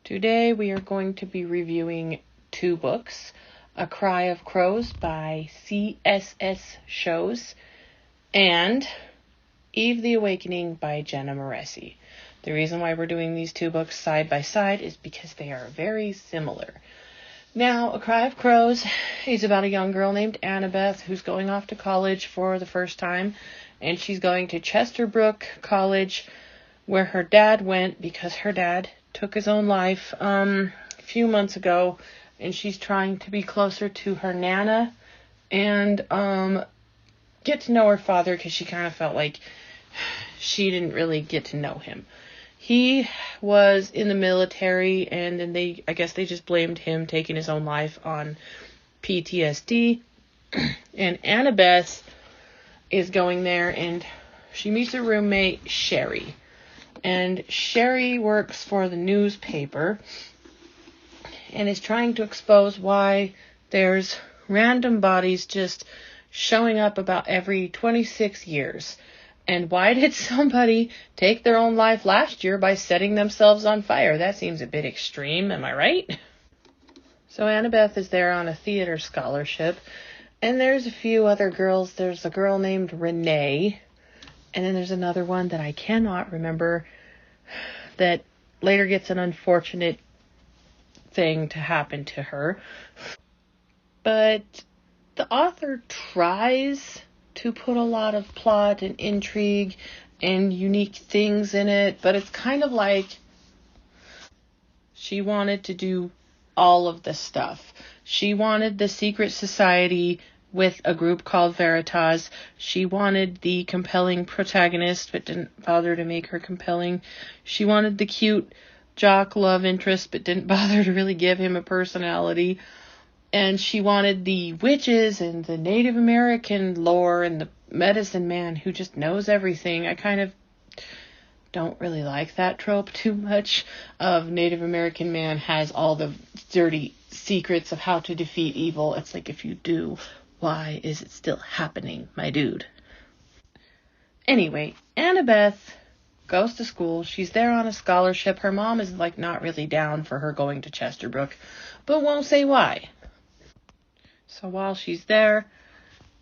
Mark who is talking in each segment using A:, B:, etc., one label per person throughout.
A: Today we are going to be reviewing two books, A Cry of Crows by C.S.S. Shows and Eve the Awakening by Jenna Moreci. The reason why we're doing these two books side by side is because they are very similar. Now, A Cry of Crows is about a young girl named Annabeth who's going off to college for the first time, and she's going to Chesterbrook College where her dad went because her dad took his own life a few months ago, and she's trying to be closer to her Nana and get to know her father because she kind of felt like she didn't really get to know him. He was in the military, and then I guess they just blamed him taking his own life on PTSD. And Annabeth is going there, and she meets her roommate, Sherry. And Sherry works for the newspaper and is trying to expose why there's random bodies just showing up about every 26 years. And why did somebody take their own life last year by setting themselves on fire? That seems a bit extreme, am I right? So Annabeth is there on a theater scholarship, and there's a few other girls. There's a girl named Renee, and then there's another one that I cannot remember that later gets an unfortunate thing to happen to her. But the author tries to put a lot of plot and intrigue and unique things in it, but it's kind of like she wanted to do all of the stuff. She wanted the secret society with a group called Veritas. She wanted the compelling protagonist, but didn't bother to make her compelling. She wanted the cute jock love interest, but didn't bother to really give him a personality. And she wanted the witches and the Native American lore and the medicine man who just knows everything. I kind of don't really like that trope too much of Native American man has all the dirty secrets of how to defeat evil. It's like, if you do, why is it still happening, my dude? Anyway, Annabeth goes to school. She's there on a scholarship. Her mom is not really down for her going to Chesterbrook, but won't say why. So while she's there,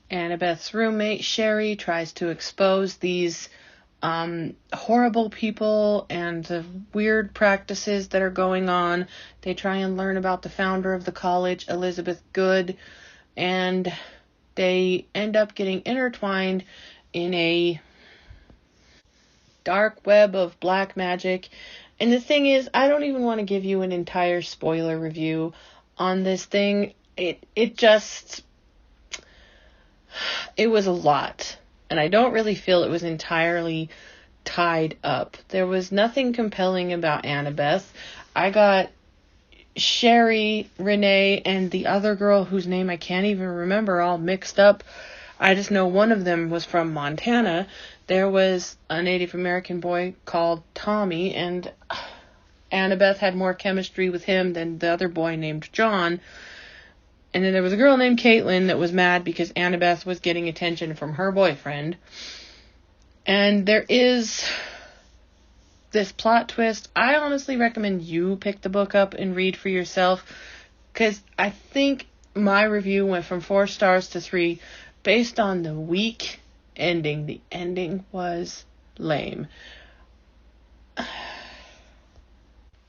A: Annabeth's roommate, Sherry, tries to expose these horrible people and the weird practices that are going on. They try and learn about the founder of the college, Elizabeth Good, and they end up getting intertwined in a dark web of black magic. And the thing is, I don't even want to give you an entire spoiler review on this thing. It was a lot, and I don't really feel it was entirely tied up. There was nothing compelling about Annabeth. I got Sherry, Renee, and the other girl whose name I can't even remember all mixed up. I just know one of them was from Montana. There was a Native American boy called Tommy, and Annabeth had more chemistry with him than the other boy named John. And then there was a girl named Caitlin that was mad because Annabeth was getting attention from her boyfriend. And there is this plot twist. I honestly recommend you pick the book up and read for yourself, because I think my review went from 4 stars to 3 based on the weak ending. The ending was lame.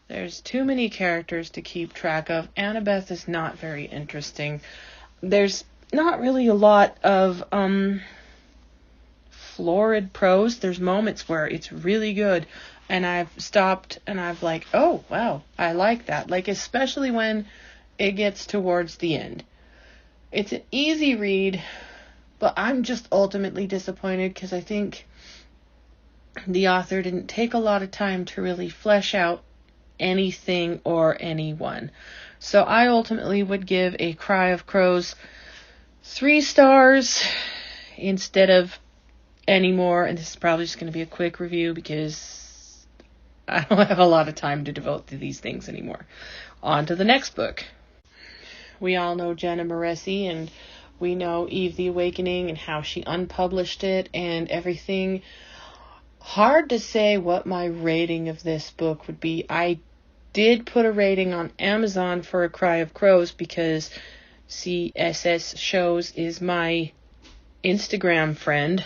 A: There's too many characters to keep track of. Annabeth is not very interesting. There's not really a lot of florid prose. There's moments where it's really good, and I've stopped and I've oh wow, I like that. Especially when it gets towards the end. It's an easy read, but I'm just ultimately disappointed because I think the author didn't take a lot of time to really flesh out anything or anyone. So I ultimately would give A Cry of Crows 3 stars instead of any more, and this is probably just going to be a quick review because I don't have a lot of time to devote to these things anymore. On to the next book. We all know Jenna Moreci, and we know Eve the Awakening and how she unpublished it and everything. Hard to say what my rating of this book would be. I did put a rating on Amazon for A Cry of Crows because CSS Shows is my Instagram friend.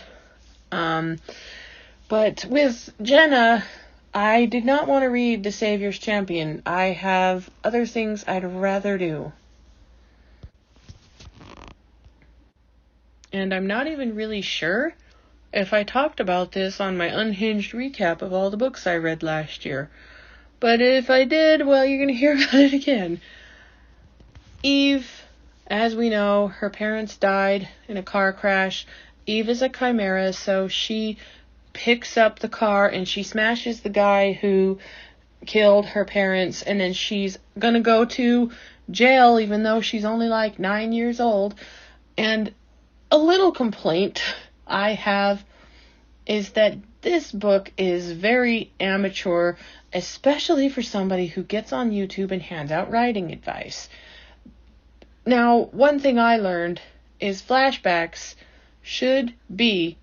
A: But with Jenna, I did not want to read The Savior's Champion. I have other things I'd rather do. And I'm not even really sure if I talked about this on my unhinged recap of all the books I read last year. But if I did, well, you're going to hear about it again. Eve, as we know, her parents died in a car crash. Eve is a chimera, so she picks up the car and she smashes the guy who killed her parents, and then she's going to go to jail even though she's only like 9 years old. And a little complaint I have is that this book is very amateur, especially for somebody who gets on YouTube and hands out writing advice. Now, one thing I learned is flashbacks should be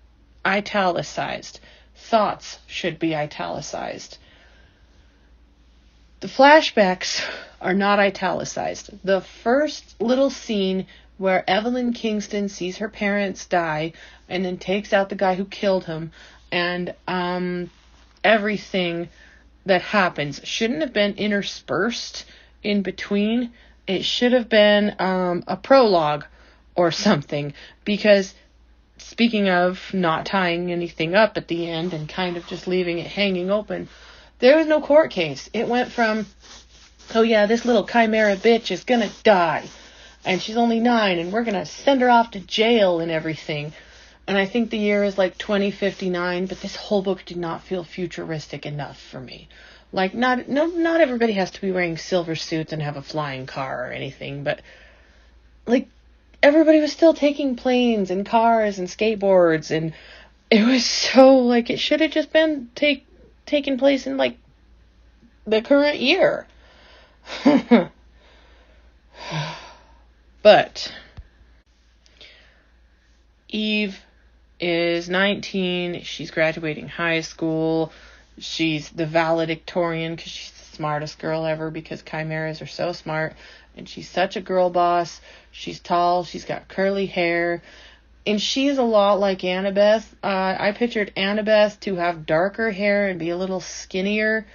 A: italicized. Thoughts should be italicized. The flashbacks are not italicized. The first little scene where Evelyn Kingston sees her parents die and then takes out the guy who killed him, and everything that happens shouldn't have been interspersed in between. It should have been a prologue or something, because speaking of not tying anything up at the end and kind of just leaving it hanging open, there was no court case. It went from, oh yeah, this little chimera bitch is gonna die, and she's only 9, and we're gonna send her off to jail and everything. And I think the year is like 2059, but this whole book did not feel futuristic enough for me. Like, not everybody has to be wearing silver suits and have a flying car or anything, but, like, everybody was still taking planes and cars and skateboards, and it was so, like, it should have just been taking place in, like, the current year. But Eve is 19, she's graduating high school, she's the valedictorian because she's the smartest girl ever, because chimeras are so smart, and she's such a girl boss. She's tall, she's got curly hair, and she's a lot like Annabeth. I pictured Annabeth to have darker hair and be a little skinnier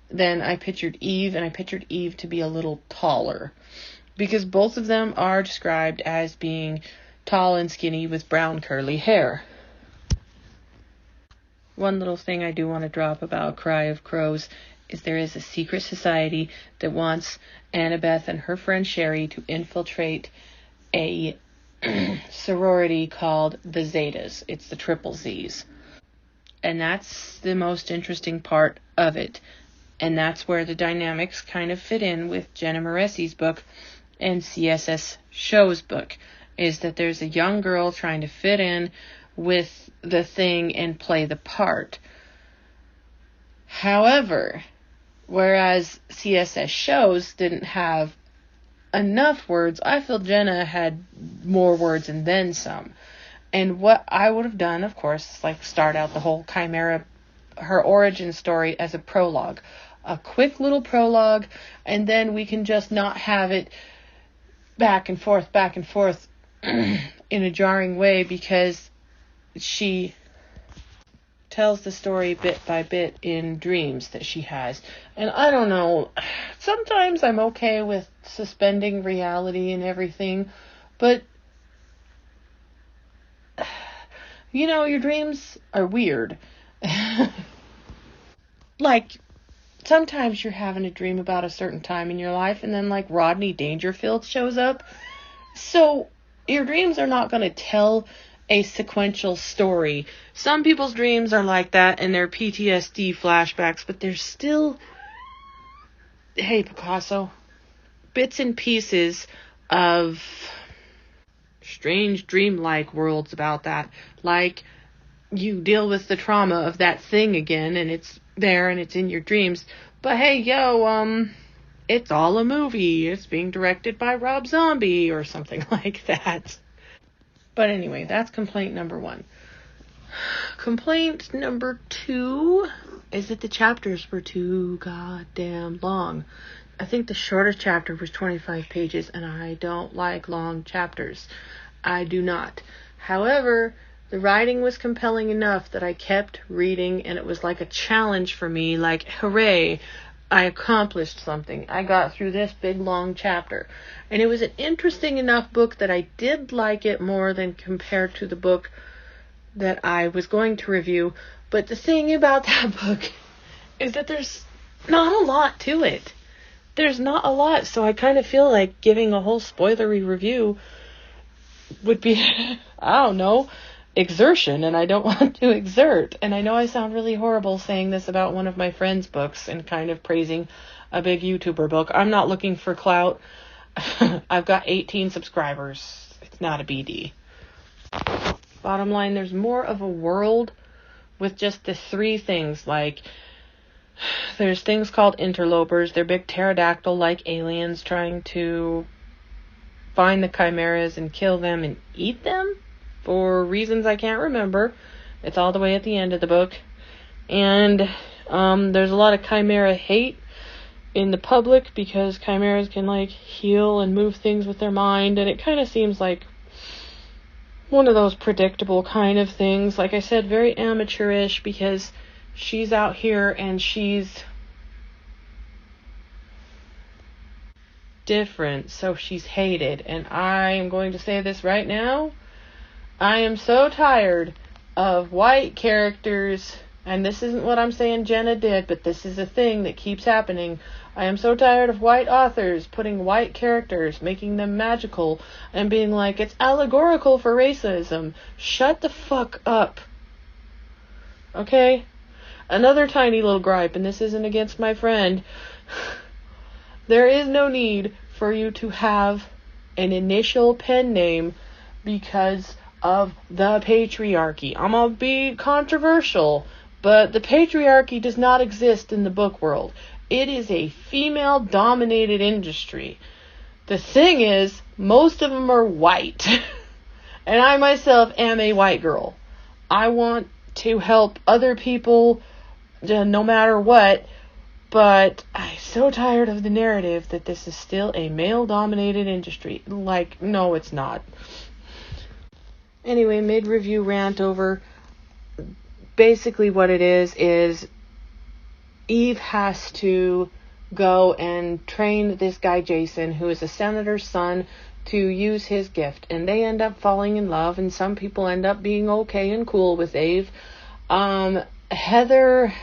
A: than I pictured Eve, and I pictured Eve to be a little taller, because both of them are described as being tall and skinny with brown curly hair. One little thing I do want to drop about Cry of Crows is there is a secret society that wants Annabeth and her friend Sherry to infiltrate a sorority called the Zetas. It's the Triple Z's. And that's the most interesting part of it. And that's where the dynamics kind of fit in with Jenna Moressi's book and CSS Show's book, is that there's a young girl trying to fit in with the thing and play the part. However, whereas CSS Shows didn't have enough words, I feel Jenna had more words and then some. And what I would have done, of course, is like start out the whole Chimera, her origin story, as a prologue. A quick little prologue, and then we can just not have it back and forth in a jarring way, because she tells the story bit by bit in dreams that she has. And I don't know, sometimes I'm okay with suspending reality and everything, but you know, your dreams are weird. Like, sometimes you're having a dream about a certain time in your life, and then like Rodney Dangerfield shows up. So your dreams are not going to tell a sequential story. Some people's dreams are like that, and they're PTSD flashbacks, but there's still, hey Picasso, bits and pieces of strange dreamlike worlds about that. Like, you deal with the trauma of that thing again, and it's there and it's in your dreams. But hey, it's all a movie. It's being directed by Rob Zombie or something like that. But anyway, that's complaint number 1. Complaint number 2 is that the chapters were too goddamn long. I think the shortest chapter was 25 pages, and I don't like long chapters. I do not. However, the writing was compelling enough that I kept reading, and it was like a challenge for me, like, hooray, I accomplished something. I got through this big, long chapter. And it was an interesting enough book that I did like it more than compared to the book that I was going to review. But the thing about that book is that there's not a lot to it. There's not a lot, so I kind of feel like giving a whole spoilery review would be, I don't know, exertion, and I don't want to exert. And I know I sound really horrible saying this about one of my friends' books and kind of praising a big YouTuber book. I'm not looking for clout. I've got 18 subscribers. It's not a BD. Bottom line, there's more of a world with just the 3 things. Like, there's things called interlopers. They're big pterodactyl-like aliens trying to find the chimeras and kill them and eat them for reasons I can't remember. It's all the way at the end of the book. And there's a lot of chimera hate in the public because chimeras can, like, heal and move things with their mind, and it kind of seems like one of those predictable kind of things. Like I said, very amateurish, because she's out here and she's different, so she's hated. And I am going to say this right now. I am so tired of white characters, and this isn't what I'm saying Jenna did, but this is a thing that keeps happening. I am so tired of white authors putting white characters, making them magical, and being like, it's allegorical for racism. Shut the fuck up. Okay? Another tiny little gripe, and this isn't against my friend. There is no need for you to have an initial pen name because of the patriarchy. I'm gonna be controversial, but the patriarchy does not exist in the book world. It is a female-dominated industry. The thing is, most of them are white. And I myself am a white girl. I want to help other people no matter what, but I'm so tired of the narrative that this is still a male-dominated industry. Like, no, it's not. Anyway, mid-review rant over. Basically what it is Eve has to go and train this guy Jason, who is a senator's son, to use his gift. And they end up falling in love, and some people end up being okay and cool with Eve. Heather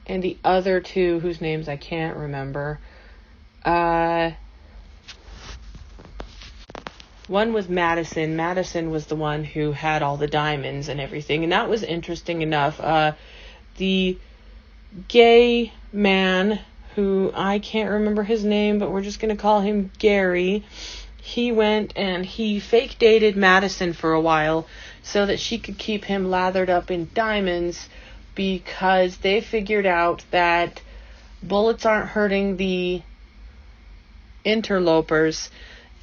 A: and the other 2, whose names I can't remember. One was Madison. Madison was the one who had all the diamonds and everything, and that was interesting enough. The gay man, who I can't remember his name, but we're just going to call him Gary, he went and he fake dated Madison for a while so that she could keep him lathered up in diamonds, because they figured out that bullets aren't hurting the interlopers,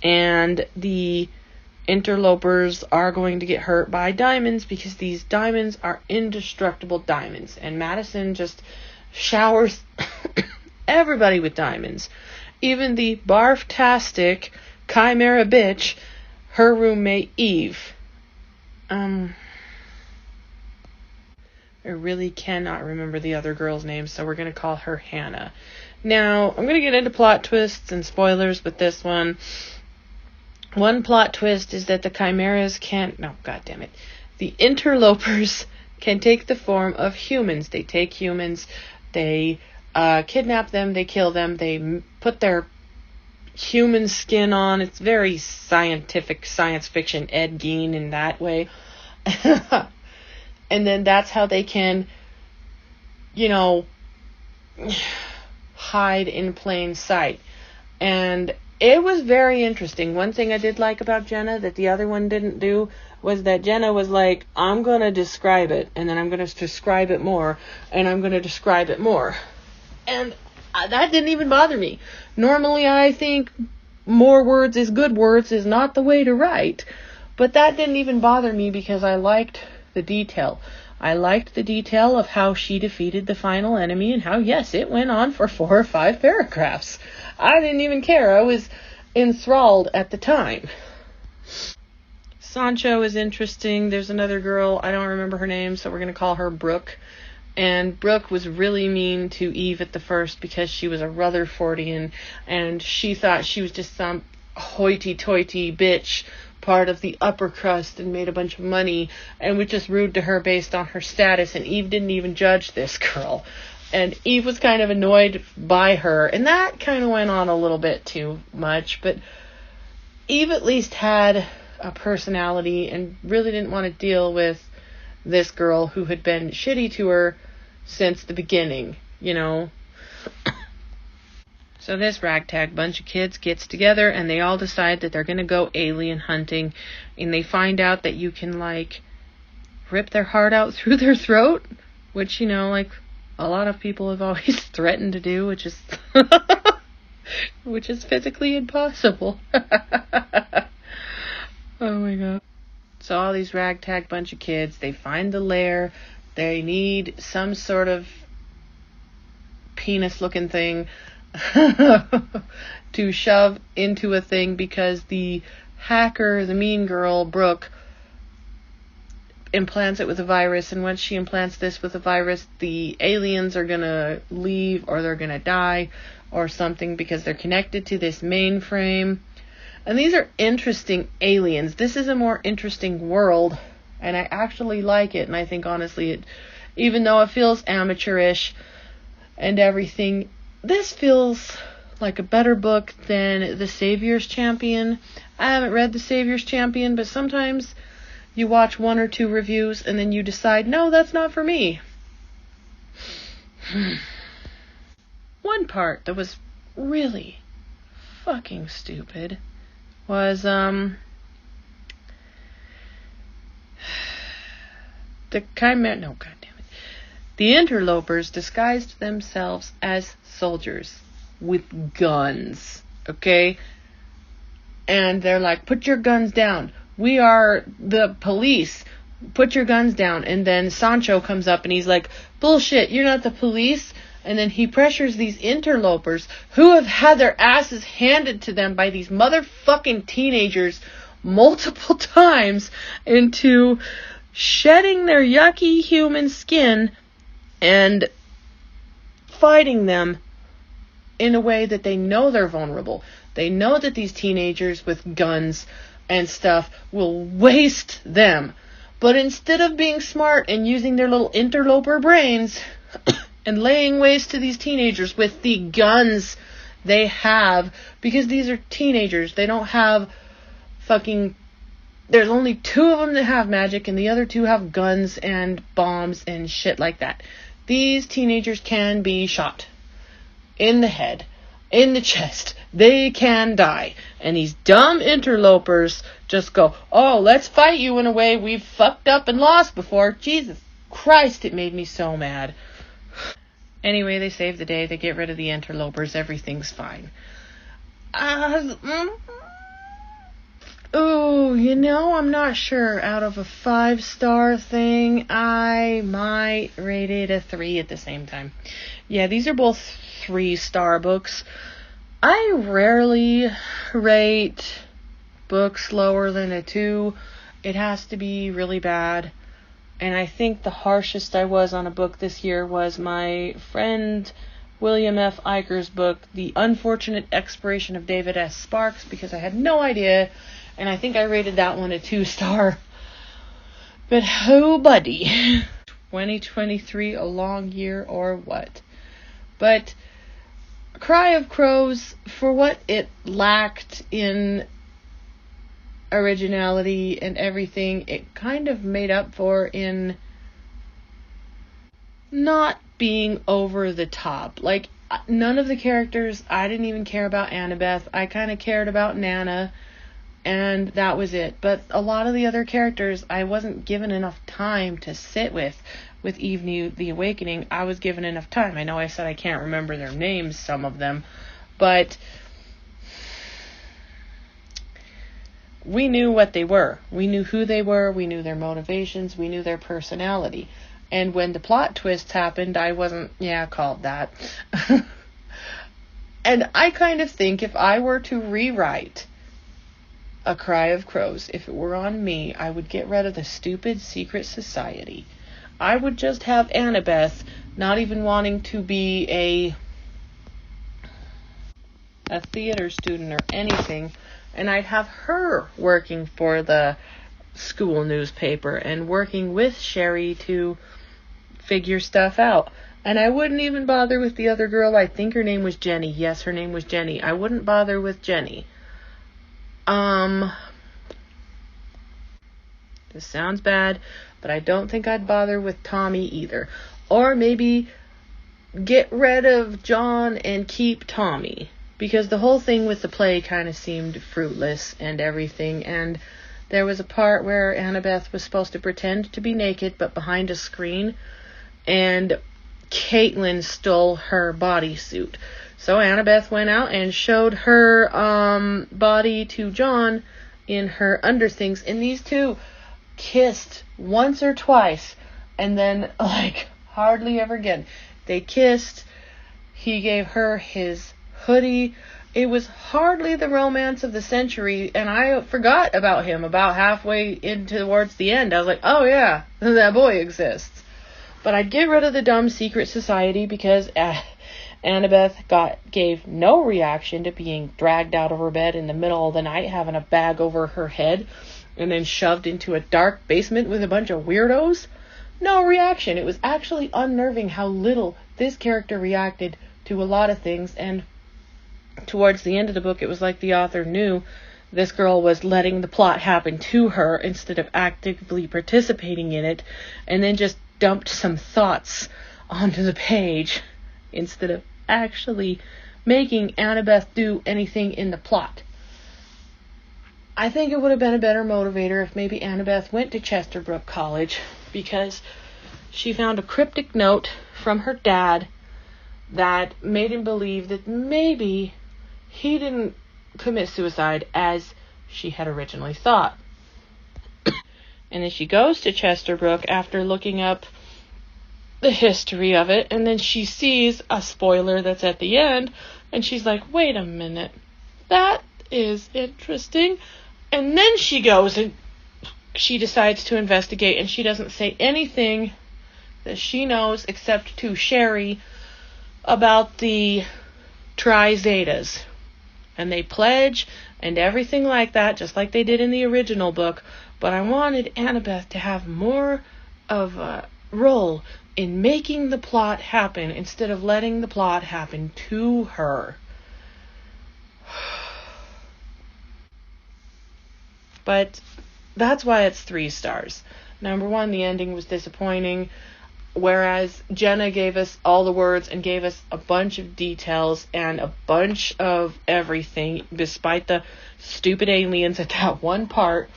A: and the interlopers are going to get hurt by diamonds because these diamonds are indestructible diamonds. And Madison just showers everybody with diamonds. Even the barf-tastic chimera bitch, her roommate Eve. I really cannot remember the other girl's name, so we're going to call her Hannah. Now, I'm going to get into plot twists and spoilers with this one. One plot twist is that the chimeras can't... No, goddammit. The interlopers can take the form of humans. They take humans, they kidnap them, they kill them, they put their human skin on. It's very scientific, science fiction, Ed Gein in that way. And then that's how they can, hide in plain sight. And it was very interesting. One thing I did like about Jenna that the other one didn't do was that Jenna was like, I'm going to describe it, and then I'm going to describe it more, and I'm going to describe it more. And that didn't even bother me. Normally I think more words is good words is not the way to write. But that didn't even bother me because I liked the detail. I liked the detail of how she defeated the final enemy and how, yes, it went on for 4 or 5 paragraphs. I didn't even care. I was enthralled at the time. Sancho is interesting. There's another girl, I don't remember her name, so we're going to call her Brooke. And Brooke was really mean to Eve at the first because she was a Rutherfordian and she thought she was just some hoity-toity bitch, part of the upper crust, and made a bunch of money and was just rude to her based on her status, and Eve didn't even judge this girl. And Eve was kind of annoyed by her, and that kind of went on a little bit too much, but Eve at least had a personality and really didn't want to deal with this girl who had been shitty to her since the beginning, you know. So this ragtag bunch of kids gets together and they all decide that they're going to go alien hunting, and they find out that you can, like, rip their heart out through their throat, which, you know, like, a lot of people have always threatened to do, which is which is physically impossible. Oh my god. So all these ragtag bunch of kids, they find the lair. They need some sort of penis-looking thing to shove into a thing because the hacker, the mean girl, Brooke, implants it with a virus, and once she implants this with a virus, the aliens are gonna leave or they're gonna die or something because they're connected to this mainframe. And these are interesting aliens. This is a more interesting world, and I actually like it, and I think honestly it, even though it feels amateurish and everything, this feels like a better book than The Savior's Champion. I haven't read The Savior's Champion, but sometimes you watch 1 or 2 reviews and then you decide, no, that's not for me. One part that was really fucking stupid was, the Chimera, no, goddammit. The interlopers disguised themselves as soldiers with guns, okay? And they're like, put your guns down. We are the police. Put your guns down. And then Sancho comes up and he's like, bullshit, you're not the police. And then he pressures these interlopers who have had their asses handed to them by these motherfucking teenagers multiple times into shedding their yucky human skin and fighting them in a way that they know they're vulnerable. They know that these teenagers with guns and stuff will waste them. But instead of being smart and using their little interloper brains and laying waste to these teenagers with the guns they have, because these are teenagers, they don't have fucking... There's only 2 of them that have magic, and the other 2 have guns and bombs and shit like that. These teenagers can be shot in the head, in the chest. They can die. And these dumb interlopers just go, oh, let's fight you in a way we've fucked up and lost before. Jesus Christ, it made me so mad. Anyway, they save the day. They get rid of the interlopers. Everything's fine. Oh, you know, I'm not sure. Out of a 5-star thing, I might rate it a 3 at the same time. Yeah, these are both 3-star books. I rarely rate books lower than a 2. It has to be really bad. And I think the harshest I was on a book this year was my friend William F. Iger's book, The Unfortunate Expiration of David S. Sparks, because I had no idea, and I think I rated that one a 2-star. But oh, buddy. 2023, a long year or what? But Cry of Crows, for what it lacked in originality and everything, it kind of made up for in not being over the top. Like, none of the characters, I didn't even care about Annabeth. I kind of cared about Nana, and that was it. But a lot of the other characters, I wasn't given enough time to sit with. With Eve the Awakening, I was given enough time. I know I said I can't remember their names, some of them, but we knew what they were. We knew who they were. We knew their motivations. We knew their personality. And when the plot twists happened, I wasn't, called that. And I kind of think if I were to rewrite A Cry of Crows, if it were on me, I would get rid of the stupid secret society. I would just have Annabeth not even wanting to be a theater student or anything, and I'd have her working for the school newspaper and working with Sherry to figure stuff out. And I wouldn't even bother with the other girl. I think her name was Jenny. Yes, her name was Jenny. I wouldn't bother with Jenny. This sounds bad, but I don't think I'd bother with Tommy either. Or maybe get rid of John and keep Tommy. Because the whole thing with the play kind of seemed fruitless and everything. And there was a part where Annabeth was supposed to pretend to be naked, but behind a screen. And Caitlin stole her bodysuit. So Annabeth went out and showed her body to John in her underthings. And these two kissed once or twice. And then, hardly ever again. They kissed. He gave her his hoodie. It was hardly the romance of the century, and I forgot about him about halfway in towards the end. I was like, oh yeah, that boy exists. But I'd get rid of the dumb secret society because Annabeth gave no reaction to being dragged out of her bed in the middle of the night, having a bag over her head, and then shoved into a dark basement with a bunch of weirdos. No reaction. It was actually unnerving how little this character reacted to a lot of things, and towards the end of the book, it was like the author knew this girl was letting the plot happen to her instead of actively participating in it, and then just dumped some thoughts onto the page instead of actually making Annabeth do anything in the plot. I think it would have been a better motivator if maybe Annabeth went to Chesterbrook College, because she found a cryptic note from her dad that made him believe that maybe he didn't commit suicide as she had originally thought. And then she goes to Chesterbrook after looking up the history of it, and then she sees a spoiler that's at the end, and she's like, wait a minute, that is interesting. And then she goes and she decides to investigate, and she doesn't say anything that she knows except to Sherry about the Tri-Zetas. And they pledge and everything like that, just like they did in the original book. But I wanted Annabeth to have more of a role in making the plot happen instead of letting the plot happen to her. But that's why it's 3 stars. Number 1, the ending was disappointing. Whereas Jenna gave us all the words and gave us a bunch of details and a bunch of everything, despite the stupid aliens at that one part.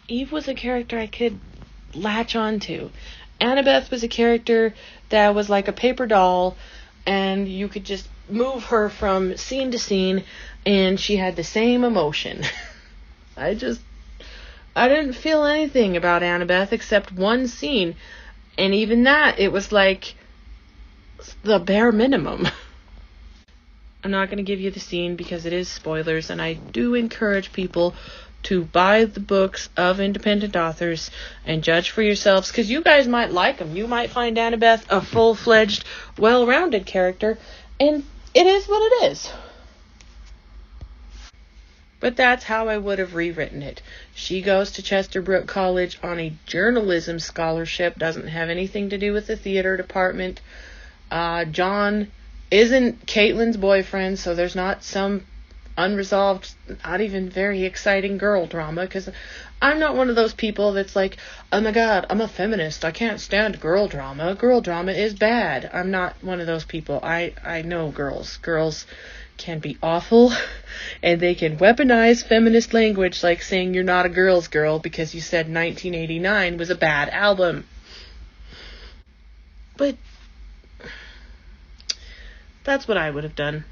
A: Eve was a character I could latch on to. Annabeth was a character that was like a paper doll, and you could just move her from scene to scene, and she had the same emotion. I didn't feel anything about Annabeth except one scene. And even that, it was like the bare minimum. I'm not going to give you the scene because it is spoilers. And I do encourage people to buy the books of independent authors and judge for yourselves. Because you guys might like them. You might find Annabeth a full-fledged, well-rounded character. And it is what it is. But that's how I would have rewritten it. She goes to Chesterbrook College on a journalism scholarship. Doesn't have anything to do with the theater department. John isn't Caitlin's boyfriend, so there's not some unresolved, not even very exciting girl drama. Because I'm not one of those people that's like, oh my god, I'm a feminist. I can't stand girl drama. Girl drama is bad. I'm not one of those people. I know girls. Girls can be awful, and they can weaponize feminist language like saying you're not a girl's girl because you said 1989 was a bad album. But that's what I would have done.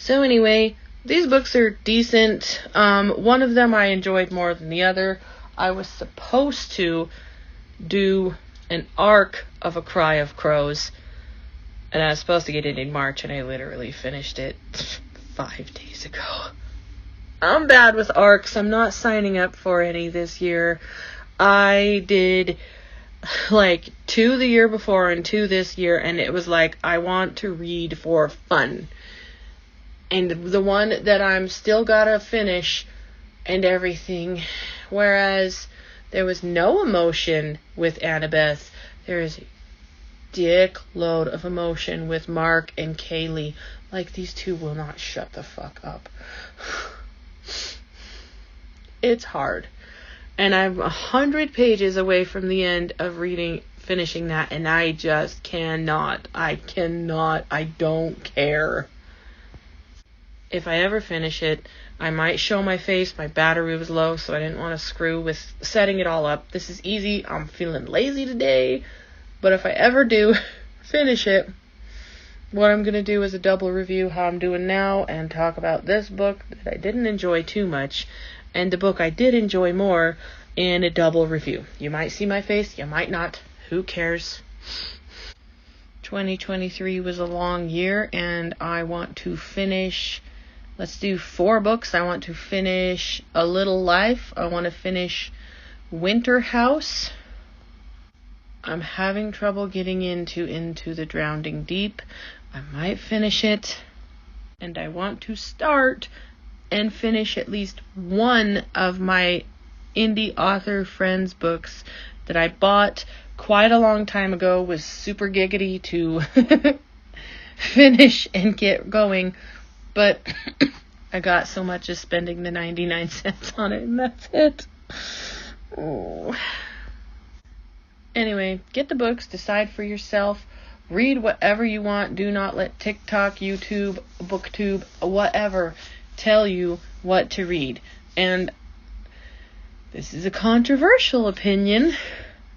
A: So anyway, these books are decent. One of them I enjoyed more than the other. I was supposed to do an arc of A Cry of Crows, and I was supposed to get it in March, and I literally finished it 5 days ago. I'm bad with arcs. I'm not signing up for any this year. I did like 2 the year before and 2 this year, and it was like, I want to read for fun. And the one that I'm still gotta finish and everything, whereas there was no emotion with Annabeth, there is a dickload of emotion with Mark and Kaylee. Like, these two will not shut the fuck up. It's hard. And I'm 100 pages away from the end of finishing that, and I just cannot. I don't care. If I ever finish it, I might show my face. My battery was low, so I didn't want to screw with setting it all up. This is easy. I'm feeling lazy today. But if I ever do finish it, what I'm going to do is a double review how I'm doing now and talk about this book that I didn't enjoy too much and the book I did enjoy more in a double review. You might see my face, you might not. Who cares? 2023 was a long year, and I want to finish, let's do 4 books. I want to finish A Little Life. I want to finish Winter House. I'm having trouble getting into the Drowning Deep. I might finish it. And I want to start and finish at least one of my indie author friends' books that I bought quite a long time ago, was super giggity to finish and get going, but I got so much as spending the 99 cents on it, and that's it. Oh. Anyway, get the books, decide for yourself, read whatever you want. Do not let TikTok, YouTube, BookTube, whatever tell you what to read. And this is a controversial opinion.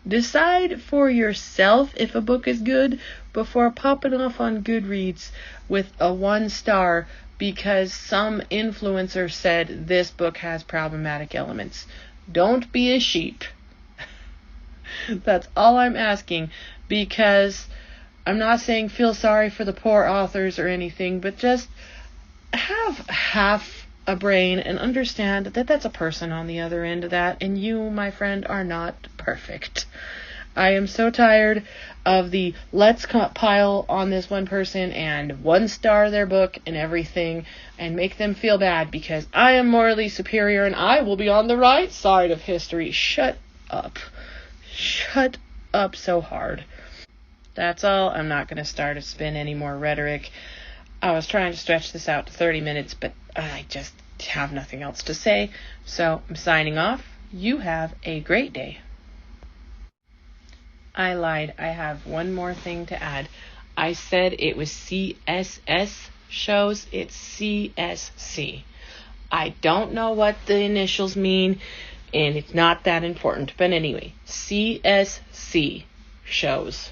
A: Decide for yourself if a book is good before popping off on Goodreads with a 1 star because some influencer said this book has problematic elements. Don't be a sheep. That's all I'm asking, because I'm not saying feel sorry for the poor authors or anything, but just have half a brain and understand that that's a person on the other end of that, and you, my friend, are not perfect. I am so tired of the let's pile on this one person and 1 star their book and everything and make them feel bad because I am morally superior and I will be on the right side of history. Shut up. Shut up so hard. That's all. I'm not going to start to spin any more rhetoric. I was trying to stretch this out to 30 minutes, but I just have nothing else to say. So I'm signing off. You have a great day. I lied. I have one more thing to add. I said it was CSS shows. It's CSC. I don't know what the initials mean, and it's not that important. But anyway, CSC shows.